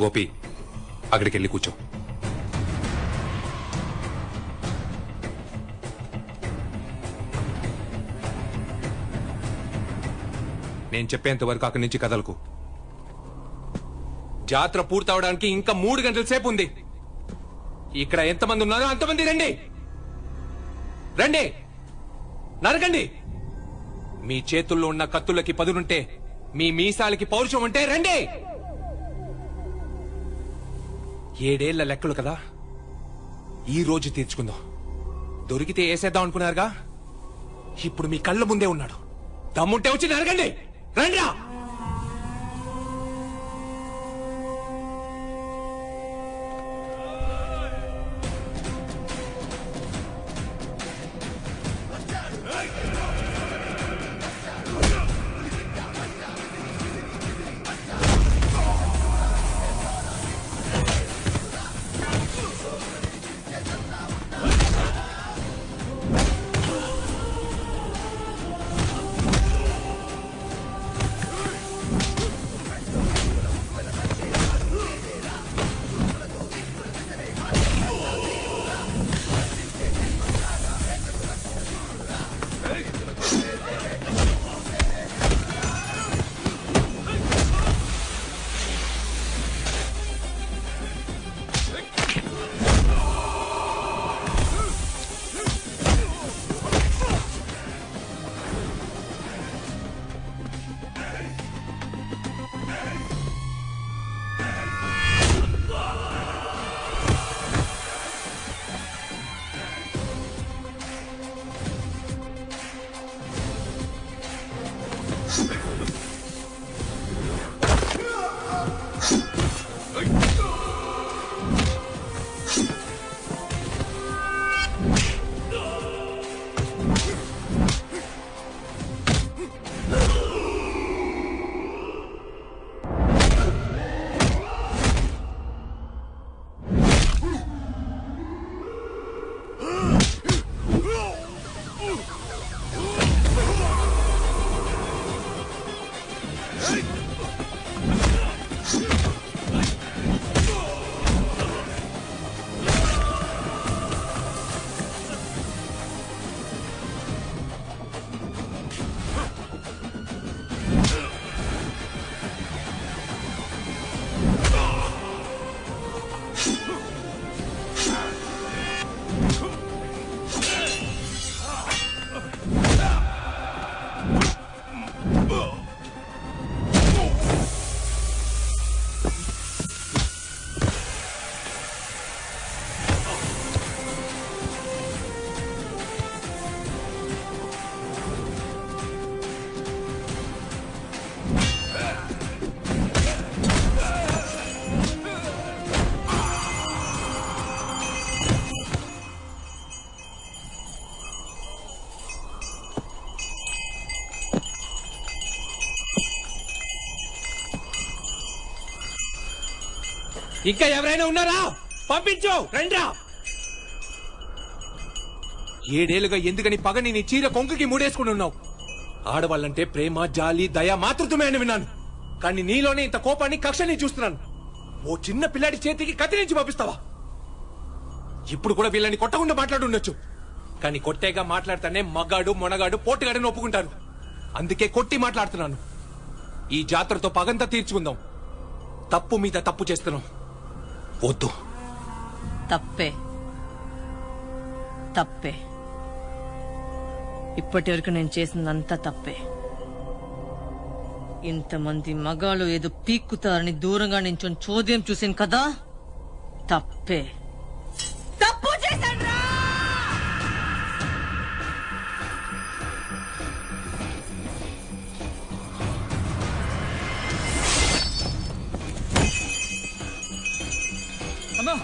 గోపి అక్కడికి వెళ్ళి కూర్చో. నేను చెప్పేంత వరకు అక్కడి నుంచి కదలకు. జాతర పూర్తవడానికి ఇంకా 3 గంటల సేపు ఉంది. ఇక్కడ ఎంతమంది ఉన్నారో అంతమంది రండి. రండి, నరకండి. మీ చేతుల్లో ఉన్న కత్తులకి పదునుంటే, మీ మీసాలకి పౌరుషం ఉంటే రండి. 7 ఏళ్ల లెక్కలు కదా, ఈ రోజు తీర్చుకుందాం. దొరికితే వేసేద్దాం అనుకున్నారుగా, ఇప్పుడు మీ కళ్ళ ముందే ఉన్నాడు. దమ్ముంటే వచ్చి నరకండి. రండిరా. ఇంకా ఎవరైనా ఉన్నారా? పంపించు, రండ్రా. 7 ఏళ్లుగా ఎందుకని పగని నీ చీర కొంకుకి మూడేసుకుని ఉన్నావు? ఆడవాళ్ళంటే ప్రేమ, జాలి, దయ, మాతృత్వమే అని విన్నాను. కానీ నీలోనే ఇంత కోపాన్ని, కక్షని చూస్తున్నాను. ఓ చిన్న పిల్లాడి చేతికి కత్తి నుంచి పంపిస్తావా? ఇప్పుడు కూడా వీళ్ళని కొట్టకుండా మాట్లాడుండొచ్చు, కానీ కొట్టేగా మాట్లాడితేనే మగాడు, మొనగాడు, పోటుగాడని ఒప్పుకుంటారు. అందుకే కొట్టి మాట్లాడుతున్నాను. ఈ జాతరతో పగంతా తీర్చుకుందాం. తప్పు మీద తప్పు చేస్తున్నాం. వద్దు. తప్పే తప్పే. ఇప్పటి వరకు నేను చేసిందంతా తప్పే. ఇంతమంది మగాళ్ళు ఏదో పీక్కుతారని దూరంగా నించొని చోద్యం చూసాను కదా, తప్పే. తప్పు చేశాను. అమ్మా,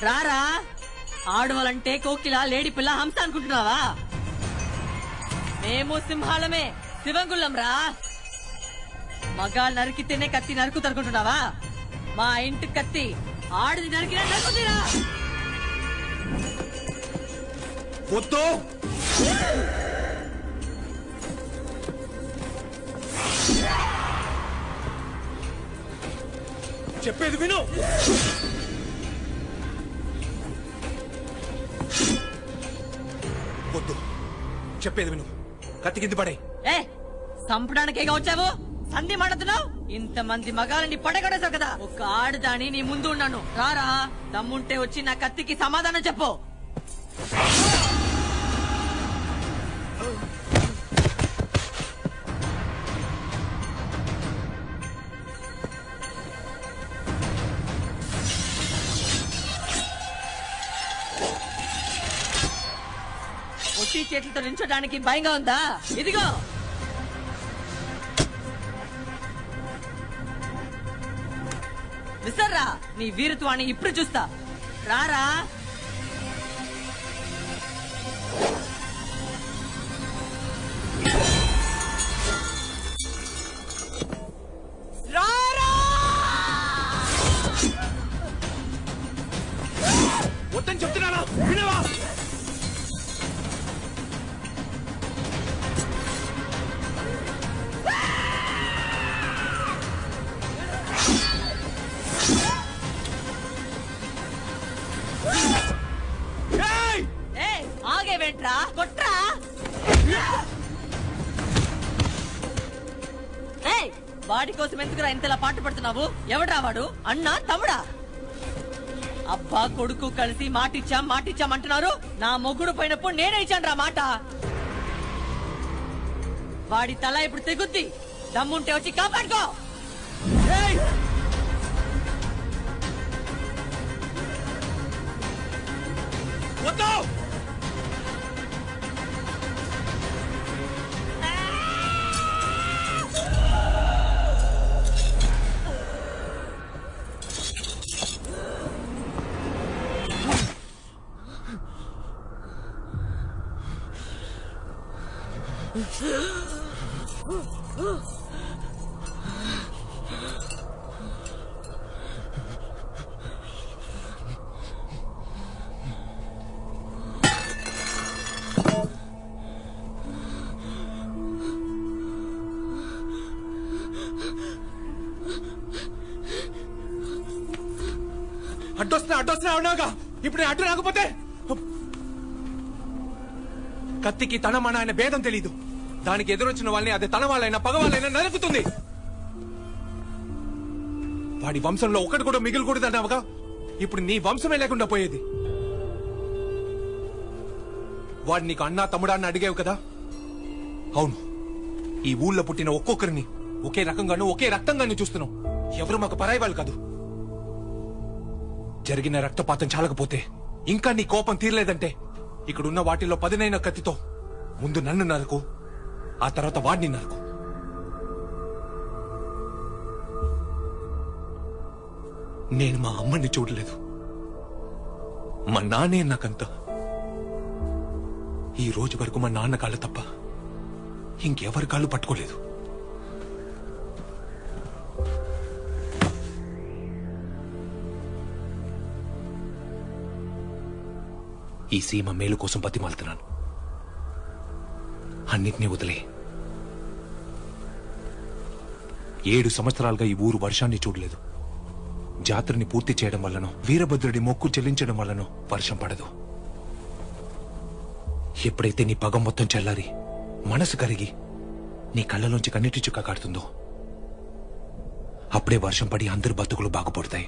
రారా, ఆడవాలంటే కోకిల లేడి పిల్ల హంస అనుకుంటున్నావా? మేము సింహాలమే, శివంగుళ్ళం రా. మగాళ్ళు నరికితేనే కత్తి నరుకుతనుకుంటున్నావా? మా ఇంటి కత్తి ఆడిది నరికినా నరుకుతీరా. వద్దు, చెప్పేది విను. వద్దు, చెప్పేది విను. కత్తి కింద పడే. ఏ చంపడానికేగా వచ్చావు? సంధి మాడుతున్నావు? ఇంతమంది మగాలని పడగొడేశావు కదా, ఒక ఆడదాని నీ ముందు ఉన్నాను. రారా, దమ్ముంటే వచ్చి నా కత్తికి సమాధానం చెప్పు. ఒట్టి చేతులతో నించోడానికి భయంగా ఉందా? ఇదిగో విసర్రా, నీ వీరత్వాన్ని ఇప్పుడు చూస్తా. రారా. రారా. వద్దని చెప్తున్నానా, వినవా? ఆగేవేంట్రా, కొట్రా. వాడి కోసం ఎందుకురా ఇంతలా పాటు పడుతున్నావు? ఎవడ్రా వాడు? అన్నా తమ్ముడా? అబ్బా కొడుకు కలిసి మాటిచ్చాం అంటున్నారు. నా మొగుడు పోయినప్పుడు నేనే ఇచ్చాను రా మాట. వాడి తల ఇప్పుడు తెగుద్ది. దమ్ముంటే వచ్చి కాపాడుకో. వద్దు, అడ్డొస్తున్నా ఉన్నాగా. ఇప్పుడు నేను అడ్డు రాకపోతే కత్తికి తన మన ఆయన భేదం తెలీదు. దానికి ఎదురొచ్చిన వాళ్ళని అది తన వాళ్ళైనా పగ వాళ్ళైనా నరుకుతుంది. వాడి వంశంలో ఒకటి కూడా మిగిలికూడదు అన్నావుగా. ఇప్పుడు నీ వంశమే లేకుండా పోయేది. వాడు నీకు అన్నా తమ్ముడా అని అడిగావు కదా. అవును, ఈ ఊళ్ళో పుట్టిన ఒక్కొక్కరిని ఒకే రకంగాను ఒకే రక్తంగాను చూస్తున్నావు. ఎవరు మాకు పరాయి వాళ్ళు కాదు. జరిగిన రక్తపాతం చాలకపోతే, ఇంకా నీ కోపం తీరలేదంటే, ఇక్కడున్న వాటిలో 10 కత్తితో ముందు నన్ను నరకు, ఆ తర్వాత వాడిని నరకు. నేను మా అమ్మని చూడలేదు. మా నాన్నే నాకంత. ఈ రోజు వరకు మా నాన్న కాళ్ళు తప్ప ఇంకెవరి కాళ్ళు పట్టుకోలేదు. ఈ సీమ మేలు కోసం బతిమాలుతున్నాను. అన్నిటినీ వదిలే. 7 సంవత్సరాలుగా ఈ ఊరు వర్షాన్ని చూడలేదు. జాతరని పూర్తి చేయడం వల్లనో, వీరభద్రుడి మొక్కు చెల్లించడం వల్లనో వర్షం పడదు. ఎప్పుడైతే నీ పగ మొత్తం చల్లారి మనసు కరిగి నీ కళ్ళలోంచి కన్నీటి చుక్క కాడుతుందో, అప్పుడే వర్షం పడి అందరి బతుకులు బాగుపడతాయి.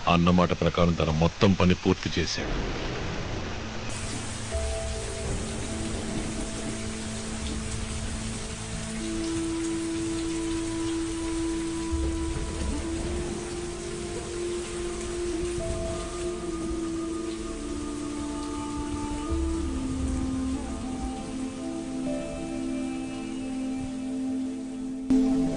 అన్నమాట ప్రకారం తన మొత్తం పని పూర్తి చేశాడు.